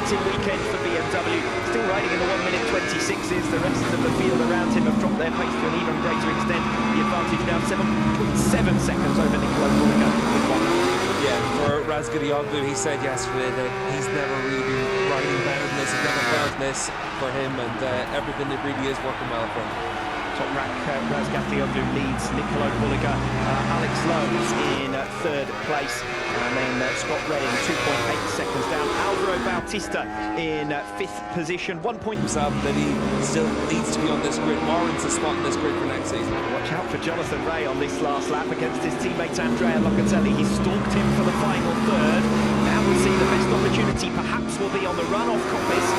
exciting weekend for BMW. Still riding in the 1 minute 26s. The rest of the field around him have dropped their pace to an even greater extent. The advantage now 7.7 seconds over Nicolò Bulega. Yeah, for Razgatlıoğlu, he said yesterday that he's never really been riding better than this. He's never felt this for him, and everything that really is working well for him. Toprak Razgatlıoğlu leads Nicolò Bulega, Alex Lowe's in third place, and then Scott Redding 2.8 seconds down. Alvaro Bautista in fifth position, 1 point. Himself that he still needs to be on this grid, warrants a spot in this grid for next season. Watch out for Jonathan Rea on this last lap against his teammate Andrea Locatelli. He stalked him for the final third. Now we'll see the best opportunity perhaps will be on the run-off coppice.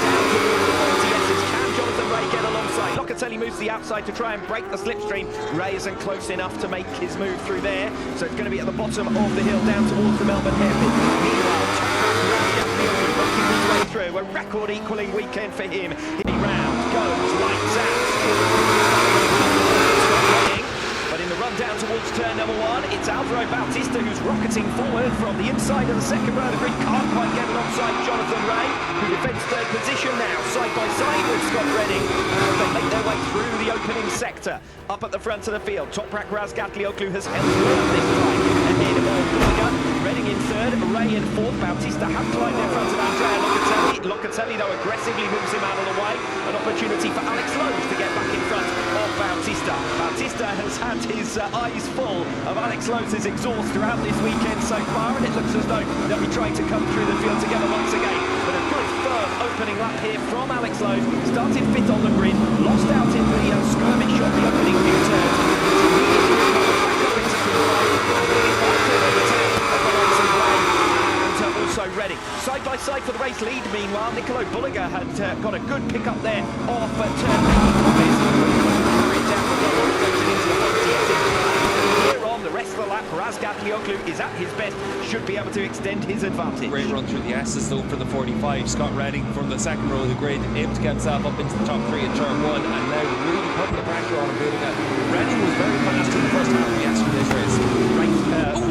Down towards the Monties's. Can Jonathan Rea get alongside? Locatelli moves the outside to try and break the slipstream. Rea isn't close enough to make his move through there, so it's going to be at the bottom of the hill down towards the Melbourne hairpin. Meanwhile, Toprak Razgatlıoğlu working his way through. A record-equaling weekend for him. He round goes, lights out. But in the run down towards turn number 1, it's Alvaro Bautista who's rocketing forward from the inside of the second row of the grid. Can't quite get alongside Jonathan Rea, who defends third position now, side by side with Scott Redding. They make their way through the opening sector. Up at the front of the field, Toprak Razgatlıoğlu has held firm this time. Ahead of Bulega, Redding in third, Rea in fourth. Bautista have climbed in front of Andrea Locatelli. Locatelli, though, aggressively moves him out of the way. An opportunity for Alex Lowe's to get back in front of Bautista. Bautista has had his eyes full of Alex Lowe's exhaust throughout this weekend so far, and it looks as though they'll be trying to come through the field together once again. But a good firm opening lap here from Alex Lowe. Started fifth on the grid, lost out in the skirmish of the opening few turns. Also Redding. Side by side for the race lead. Meanwhile, Nicolò Bulega had got a good pick up there off at turn the rest of the lap. Razgatlıoğlu is at his best, should be able to extend his advantage. Great run through the S's though for the 45. Scott Redding from the second row of the grid, able to get himself up into the top 3 at turn 1, and now really putting the pressure on him. Redding was very fast in the first half of yesterday's race.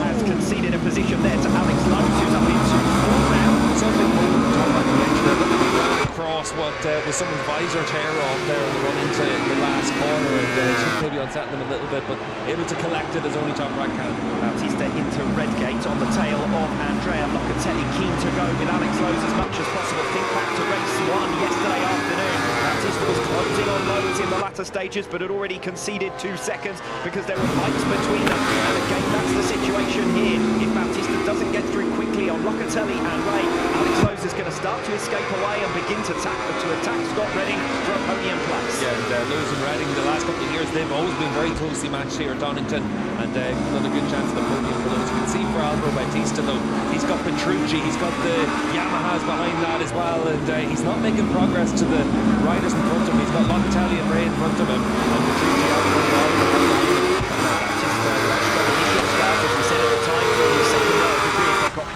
Has conceded a position there to Alex Lowe, who's up into fourth now. Something Toprak mentioned across what was someone's visor tear off there on the run into the last corner, and maybe unsettling him a little bit, but able to collect it as only Toprak can. Bautista into Redgate on the tail of Andrea Locatelli, keen to go with Alex Lowe as much as possible. Think back to race 1 yesterday afternoon. Bautista was closing on Lowe's in the latter stages, but had already conceded 2 seconds because there were fights between them. And again, that's the situation here. If Bautista doesn't get through quickly on Locatelli and Rea, Alex Lowe is going to start to escape away and begin to attack Scott Redding for a podium place. Yeah, and Lewis and Redding, the last couple of years, they've always been very closely matched here at Donington, and another good chance at the podium for those. You can see for Alvaro Bautista, though, he's got Petrucci, he's got the Yamahas behind that as well, and he's not making progress to the riders in front of him. He's got Locatelli and Rea in front of him, and Petrucci out in front of him.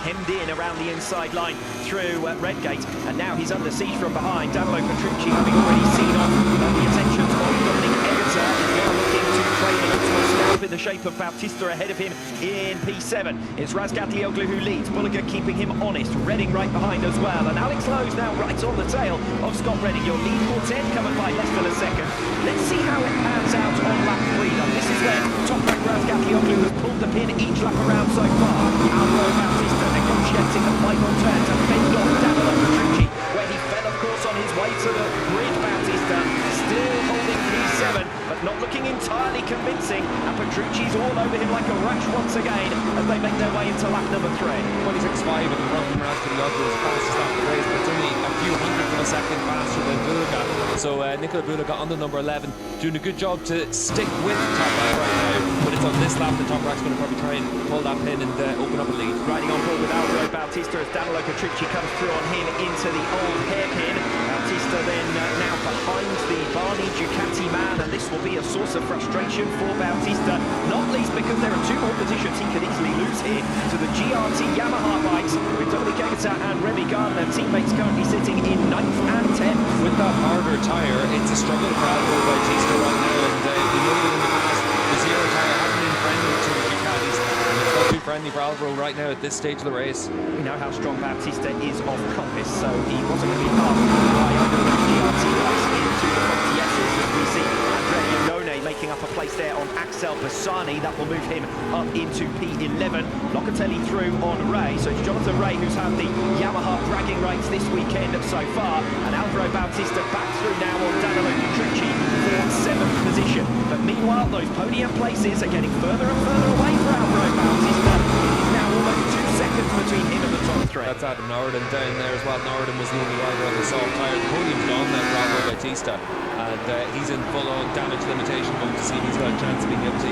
Hemmed in around the inside line through Redgate, and now he's under siege from behind. Danilo Petrucci, having already seen off the attentions of Dominic Egerter, is now looking to trade a little snap in the shape of Bautista ahead of him in P7. It's Razgatlıoğlu who leads, Bulega keeping him honest, Redding right behind as well, and Alex Lowe's now right on the tail of Scott Redding. Your lead quartet covered by less than a second. Let's see how it pans out on lap 3. Now, this is where Toprak Razgatlıoğlu has pulled the pin each lap around so far. Alvaro Bautista negotiating the final turn to fend off Danilo Petrucci, where he fell, of course, on his way to the grid. Bautista still holding P7, but not looking entirely convincing, and Petrucci's all over him like a rash once again as they make their way into lap number 3. 26.5 in the front from Razgatlıoğlu was the fastest lap of the race, but it's only a few hundredths of a second faster than Bulega. So Nicolò Bulega on the number 11, doing a good job to stick with Toprak right now, but it's on this lap that Toprak's going to probably try and pull that pin and open up a lead. Riding on board with Alvaro Bautista as Danilo Petrucci comes through on him into the old hairpin. Bautista then now behind the Barney Ducati man, and this will be a source of frustration for Bautista, not least because there are 2 more positions he could easily lose here to the GRT Yamaha bikes, with Dominic Egerter and Remy Gardner, teammates currently sitting in 9th and 10th. With that harder tyre, it's a struggle for Alvaro Bautista right now, and we know that in the past the zero tyre hasn't been friendly to the Ducatis, and it's got 2 friendly for Alvaro right now at this stage of the race. We know how strong Bautista is off compass, so he wasn't going to be passed by either of those GRT guys into the front yeses, as we see Andrea Iannone making up a place there on Axel Bassani. That will move him up into P11. Locatelli through on Ray, so it's Jonathan Ray who's had the Yamaha bragging rights this weekend so far, and Alvaro Bautista back through now on Danilo Petrucci for 7th position. But meanwhile, those podium places are getting further and further away for Alvaro Bautista. He's now almost 2 seconds between him and the top 3. That's Adam Norridon down there as well. Norridon was the only rider on the soft tyre. The podium's gone now for Alvaro Bautista, and he's in full-on damage limitation mode to see if he's got a chance of being able to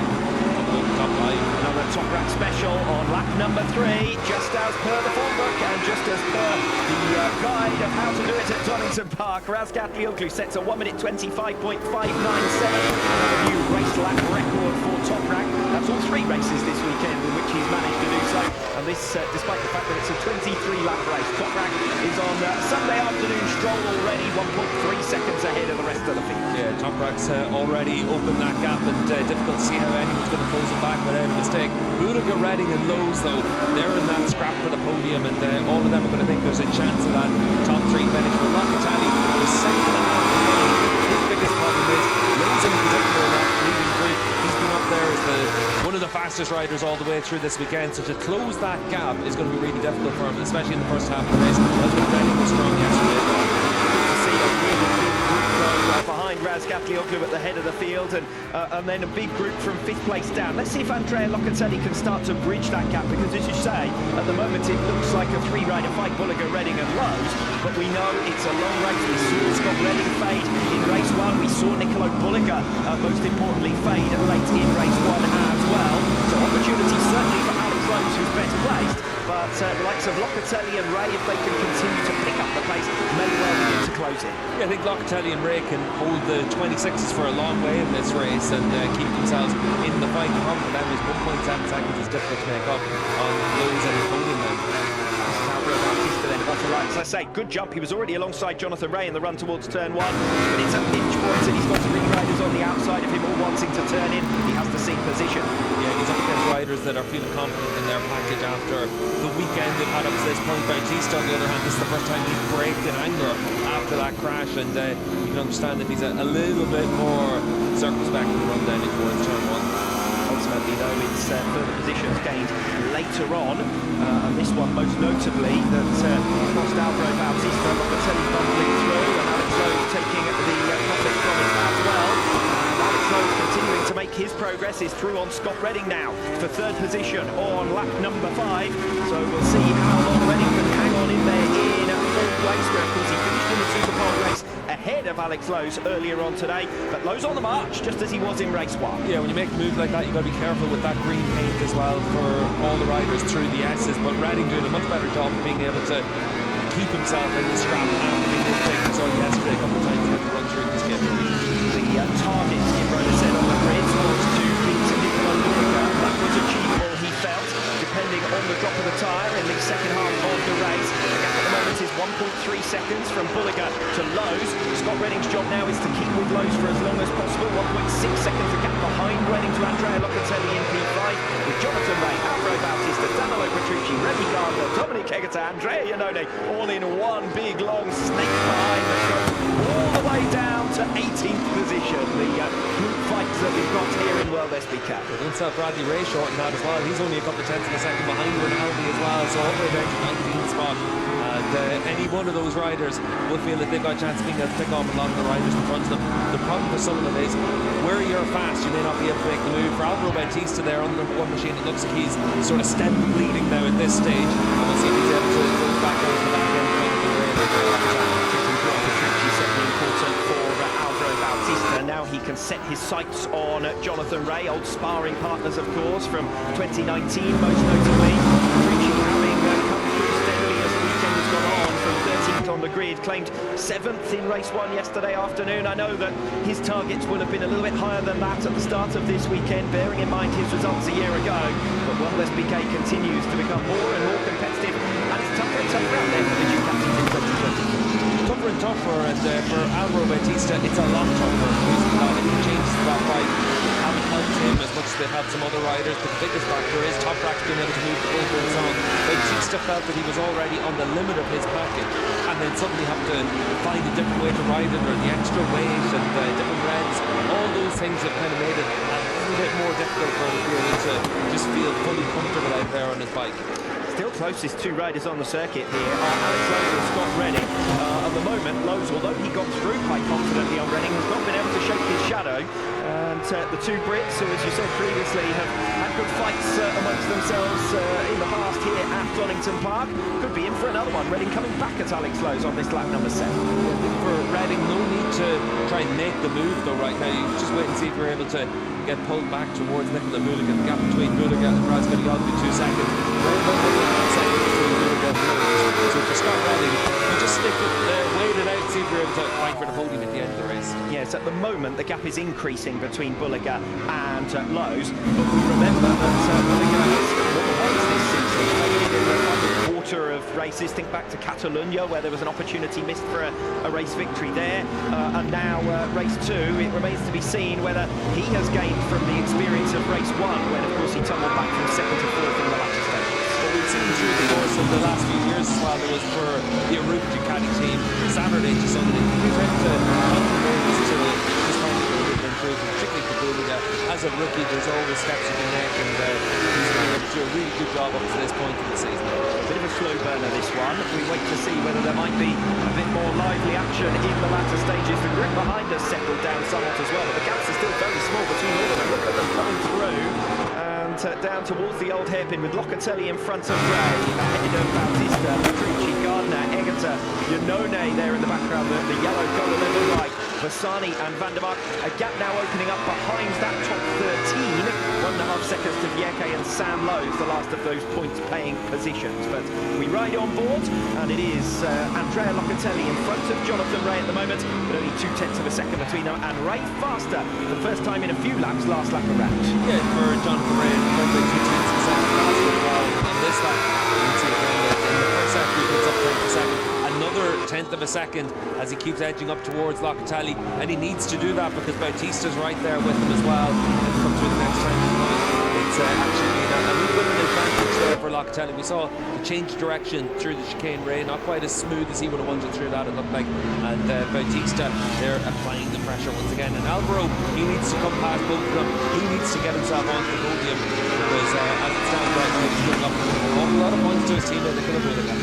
come over the top 5. Another Toprak special on lap number 3, just as per the form book and just as per the guide of how to do it at Donington Park. Razgatlıoğlu sets a 1 minute 25.597, a new race lap record for Toprak. That's all 3 races this weekend in which he's managed to do so, and this despite the fact that it's a 23-lap race. Toprak is on Sunday afternoon stroll already, 1.3 seconds ahead of the rest of the field. Yeah, Toprak's already opened that gap, and difficult to see how anyone's going to close it back without a mistake. Bulega, Redding and Lowe's, though, they're in that scrap for the podium, and all of them are going to think there's a chance of that top 3 finish. But Locatelli was second and a half away. His biggest problem is Lowe's in particular, that leading group. He's been up there as one of the fastest riders all the way through this weekend, so to close that gap is going to be really difficult for him, especially in the first half of the race. That's what Redding was strong yesterday. Behind Razgatlıoğlu at the head of the field, and then a big group from 5th place down. Let's see if Andrea Locatelli can start to bridge that gap, because as you say, at the moment it looks like a 3-rider fight, Bulega, Redding and Lowe's, but we know it's a long race. We saw Scott Redding fade in race 1, we saw Nicolò Bulega most importantly fade late in race 1 as well, so opportunity certainly for Alex Lowe's, who's best placed, but the likes of Locatelli and Ray, if they can continue to pick up the pace, may well begin to close in. Yeah, I think Locatelli and Ray can hold the 26s for a long way in this race and keep themselves in the fight. The problem for them is 1.7 seconds is difficult to make up on Lowe's and podium then. As I say, good jump. He was already alongside Jonathan Ray in the run towards turn 1, but it's a pinch point, and he's got 3 riders on the outside of him all wanting to turn in. He has to seek position. Yeah, he's up against riders that are feeling confident in their package after the weekend they've had up to this point. Bautista, on the other hand, this is the first time he's braked in anger after that crash, and you can understand if he's a little bit more circumspect in the run down towards turn 1. Ultimately, though, it's further positions gained later on, and this one most notably that cost Alvaro Bautista. Locatelli bumbling through, and Alex Lowe's taking the profit from it as well. And Alex Lowe's continuing to make his progress, is through on Scott Redding now for 3rd position on lap number 5. So we'll see how long Redding can hang on in there in 4th place, where of course he finished in the Superbike race ahead of Alex Lowe's earlier on today, but Lowe's on the march just as he was in race 1. Yeah, when you make a move like that, you've got to be careful with that green paint as well for all the riders through the S's, but Redding doing a much better job of being able to keep himself in the scrap after being overtaken. So yesterday a couple of times he had to run through this game. The target, Skipper said on the grid, was to beat Nicolò Bulega. That was achievable, he felt, depending on the drop of the tyre in the second half of the race. The gap at the moment is 1.3 seconds from Bulega to Lowe's. Scott Redding's job now is to keep with Lowe's for as long as possible. 1.6 seconds a gap behind Redding to Andrea Locatelli in P5, with Jonathan Ray, Alvaro Bautista, Danilo Petrucci, Remy Gardner, Dominic Hegeta, Andrea Iannone, all in one big long snake behind that goes all the way down to 18th position. The group fights that we've got here in WorldSBK. Don't sell Bradley Ray short in that as well. He's only a couple of tenths of a second behind Rinaldi as well, so all the way down to 19th spot. And any one of those riders will feel that they've got a chance of being able to pick on a lot of the riders in front of them. The problem for some of them is where you're fast, you may not be able to make the move. For Alvaro Bautista there on the number 1 machine, it looks like he's sort of steadily leading now at this stage, and we'll see if he's able to close back out to the back end. Now he can set his sights on Jonathan Ray, old sparring partners, of course, from 2019, most notably. Prix having come through steadily as the weekend has gone on, from 13th on the grid, claimed 7th in race 1 yesterday afternoon. I know that his targets would have been a little bit higher than that at the start of this weekend, bearing in mind his results a year ago. But WorldSBK continues to become more and more competitive, and it's tougher and tougher out there for the Ducati in 2020. Tougher and tougher, and for Alvaro Bautista, it's a lot tougher. He changes the top 5, haven't helped him him as much as they've helped some other riders, but the biggest factor is Toprak's been able to move the goalposts on. Bautista felt that he was already on the limit of his package, and then suddenly have to find a different way to ride it, or the extra weight and different reds. All those things have kind of made it a little bit more difficult for him to just feel fully comfortable out there on his bike. Still closest two riders on the circuit here are Alex Lowe and Scott Redding. At the moment, Lowe's, although he got through quite confidently on Redding, has not been able to shake his shadow. And the two Brits, who, as you said previously, have had good fights amongst themselves in the past here at Donington Park, could be in for another one. Redding coming back at Alex Lowe's on this lap number 7. I think for Redding, no need to try and make the move though right now. You just wait and see if you're able to get pulled back towards Nicolò Bulega. The gap between Bulega and Razgatlıoğlu will be 2 seconds. So for Scott Redding, you just stick it, wait it out, see if you're able to fight for the podium at the end of the race. Yes, at the moment the gap is increasing between Bulega and Lowe's, but we remember that Bulega has won the race this season, in the final quarter of races. Think back to Catalonia, where there was an opportunity missed for a race victory there, and now race 2. It remains to be seen whether he has gained from the experience of race 1, when of course he tumbled back from 2nd to 4th in the latter stage. We've seen through the course of the last few years as well, there was for the Ducati team, Saturday to Sunday, we went to contributors to this kind of improvement, particularly for Bulega. As a rookie, there's always steps in the neck, and he's been able to do a really good job up to this point in the season. A bit of a slow burner, this one. We wait to see whether there might be a bit more lively action in the latter stages. The group behind us settled down somewhat as well, but the gaps are still very small between all of them. Look at them coming through. Down towards the old hairpin with Locatelli in front of Ray, ahead of Bautista, Prix, Gardner, Egerter, Yannone there in the background, the yellow colour on the right, Bassani and Van der Mark. A gap now opening up behind that top 13, 1.5 seconds to Vierke and Sam Lowe, the last of those points-paying positions. But we ride on board, and it is Andrea Locatelli in front of Jonathan Ray at the moment, but only 0.2 of a second between them, and Ray faster for the first time in a few laps, last lap around. Yeah, for Jonathan Ray, probably 2 tenths of a second faster as well. On this lap, you can see again that in the first sector he puts up 10th of a second. Another 10th of a second as he keeps edging up towards Locatelli, and he needs to do that because Bautista's right there with him as well. And come through the next time, it's actually been a little bit of an advantage there for Locatelli. We saw the change direction through the chicane. Ray not quite as smooth as he would have wanted through that, it looked like, and Bautista they're applying the pressure once again, and Alvaro, he needs to come past both of them. He needs to get himself onto the podium because as it stands right now, he's putting up an awful lot of points to his teammate Nicolò Bulega.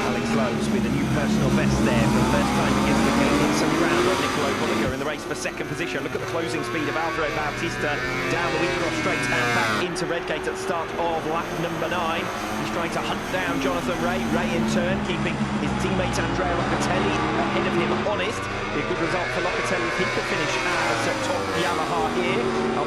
Alex Lowe's with a new personal best there for the first time begins to gain some ground on Nicolò Bulega in the race for 2nd position. Look at the closing speed of Alvaro Bautista down the Wheatcross straight and back into Redgate at the start of lap number 9. He's trying to hunt down Jonathan Ray. Ray in turn keeping his teammate Andrea Locatelli ahead of him honest. Be a good result for Locatelli if he could finish as top Yamaha here.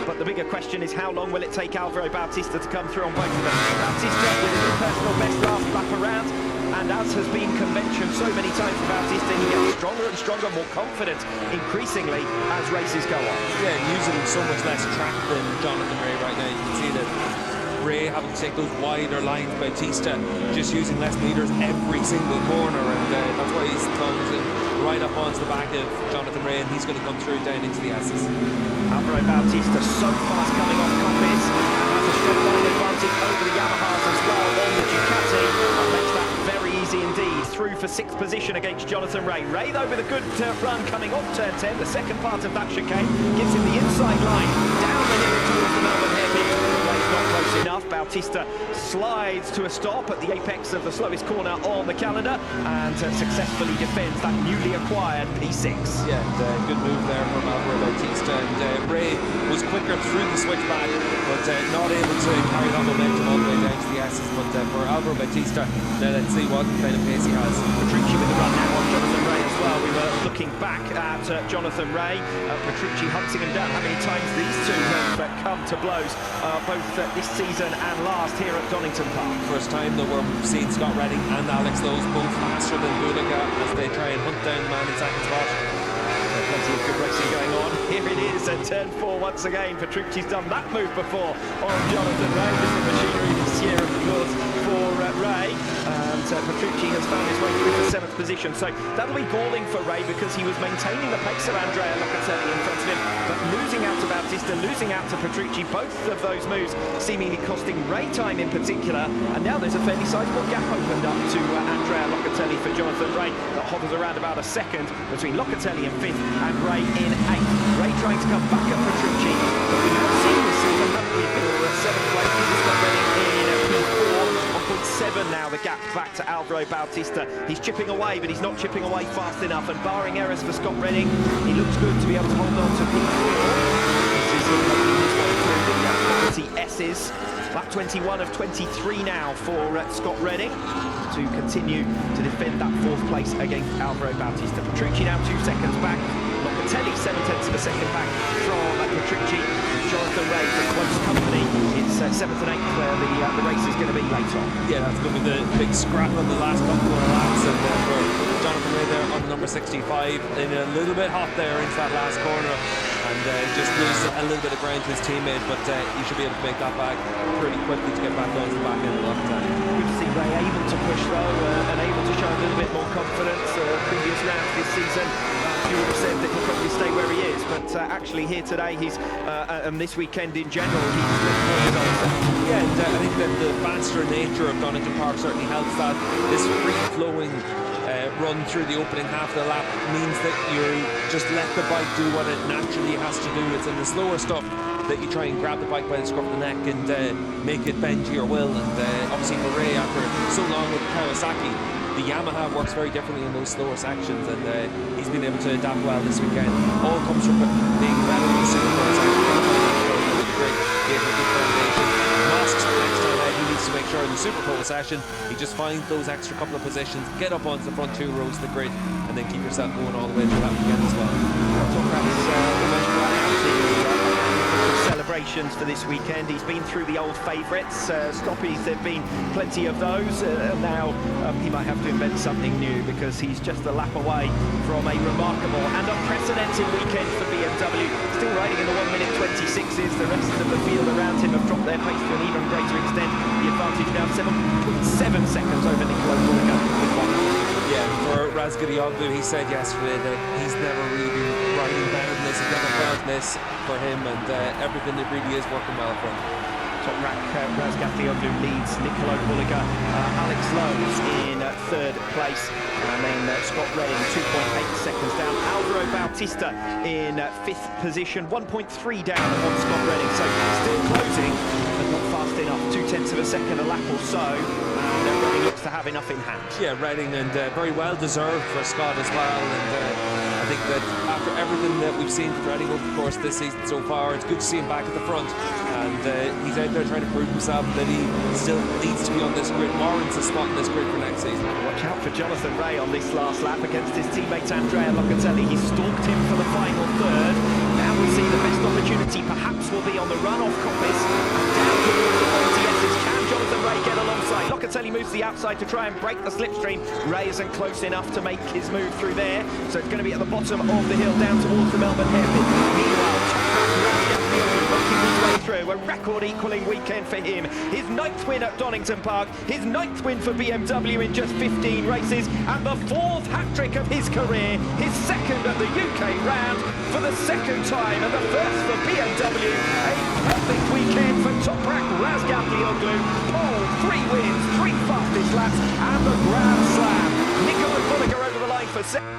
But the bigger question is how long will it take Alvaro Bautista to come through on both of them. Bautista with a new personal best last lap around. And as has been convention so many times for Bautista, he gets stronger and stronger, more confident increasingly as races go on. Yeah, using so much less track than Jonathan Ray right now. You can see that Ray having to take those wider lines, Bautista just using less meters every single corner, and that's why he's closing right up onto the back of Jonathan Ray, and he's going to come through down into the S's. Alvaro Bautista so fast coming off Coppice, and has a strong line advantage over the Yamahas as well on the Ducati, and makes that very easy indeed. Through for 6th position against Jonathan Ray. Ray though with a good run coming off turn 10, the second part of that chicane, gives him the inside line, down the hill towards the Melbourne hairpin. Ray's not close enough. Bautista slides to a stop at the apex of the slowest corner on the calendar, and successfully defends that newly acquired P6. Yeah, and, good move there from Alvaro Bautista, and Ray was quicker through the switchback, but not able to carry that momentum all the way down to the S's. But for Alvaro Bautista, now let's see what kind of pace he has. Petrucci with the run now on Jonathan Ray as well. We were looking back at Jonathan Ray. Petrucci hunting him down. How many times these two have come to blows, both this season and last here at Donington Park. First time that we're seeing Scott Redding and Alex Lowe both faster than Bulega as they try and hunt down the man in 2nd spot. Plenty of good racing going on. Here it is at turn 4 once again. Petrucci's done that move before on Jonathan Ray. Different machinery this year, of course, for Ray. And Petrucci has found his way through for 7th position. So that'll be galling for Ray because he was maintaining the pace of Andrea Locatelli in front of him, but losing out to Bautista, losing out to Petrucci, both of those moves seemingly costing Ray time in particular. And now there's a fairly sizable gap opened up to Andrea Locatelli for Jonathan Ray that hovers around about a second between Locatelli in 5th and Ray in 8th. Ray trying to come back at Petrucci, but we have seen this season, haven't we, for 7th place. He's got Redding in P4, 1.7 now, the gap back to Alvaro Bautista. He's chipping away, but he's not chipping away fast enough, and barring errors for Scott Redding, he looks good to be able to hold on to P4. This is making his way through the quality S's. Lap 21 of 23 now for Scott Redding to continue to defend that 4th place against Alvaro Bautista. Petrucci now 2 seconds back. Locatelli 7/10 of a second back from Petrucci. Jonathan Ray for close company. It's 7th and 8th where the race is going to be later on. Yeah, that's going to be the big scrap on the last couple of laps, and for Jonathan Ray there on the number 65, in a little bit hot there into that last corner, and just lose a little bit of ground to his teammate, but he should be able to make that back pretty quickly to get back onto the back end of Locatelli. Good to see Ray able to push though, and able to show a little bit more confidence. Previous rounds this season, you would have said that he'll probably stay where he is, but actually here today, he's and this weekend in general, he's more results. Yeah, and I think that the faster nature of Donington Park certainly helps that. This free-flowing run through the opening half of the lap means that you just let the bike do what it naturally has to do. It's in the slower stuff that you try and grab the bike by the scruff of the neck and make it bend to your will. And obviously for Ray, after so long with Kawasaki, the Yamaha works very differently in those slower sections, and he's been able to adapt well this weekend. All comes from being better in the synchronous section. Great, good coordination. Masks next time out, he needs to make sure in the Super Pole session he just finds those extra couple of positions, get up onto the front 2 rows of the grid, and then keep yourself going all the way through that weekend as well. Celebrations for this weekend. He's been through the old favourites. Stoppies, there have been plenty of those. Now he might have to invent something new because he's just a lap away from a remarkable and unprecedented weekend for BMW. Still riding in the 1 minute 26s. The rest of the field around him have dropped their pace to an even greater extent. The advantage now 7.7 seconds over Nicolò Bulega with 1. Yeah, for Razgatlıoğlu, he said yesterday that he's never really been riding down this, he's never felt this for him, and everything that really is working well for him. Toprak Razgatlıoğlu leads Nicolò Bulega, Alex Lowe's in 3rd place, and then Scott Redding 2.8 seconds down. Alvaro Bautista in 5th position, 1.3 down on Scott Redding, so still closing, but not fast enough. 0.2 of a second a lap or so, and Redding looks to have enough in hand. Yeah, Redding, and very well deserved for Scott as well, and I think that after everything that we've seen from Redding over the course of this season so far, it's good to see him back at the front, and he's out there trying to prove himself that he still needs to be on this grid, warrants a spot in this grid for next season. Watch out for Jonathan Ray on this last lap against his teammate Andrea Locatelli. He stalked him for the final 3rd. Now we'll see the best opportunity perhaps will be on the run-off coppice and down towards the quality S's. Can Jonathan Ray get alongside? Locatelli moves the outside to try and break the slipstream. Ray isn't close enough to make his move through there, so it's going to be at the bottom of the hill down towards the Melbourne hairpin. Meanwhile, working his way through a record-equaling weekend for him. His 9th win at Donington Park, his 9th win for BMW in just 15 races, and the 4th hat-trick of his career, his 2nd at the UK round for the 2nd time, and the 1st for BMW. A perfect weekend for Toprak Razgatlıoğlu. Pole, 3 wins, 3 fastest laps, and the Grand Slam. Nicolò Bulega over the line for 7th.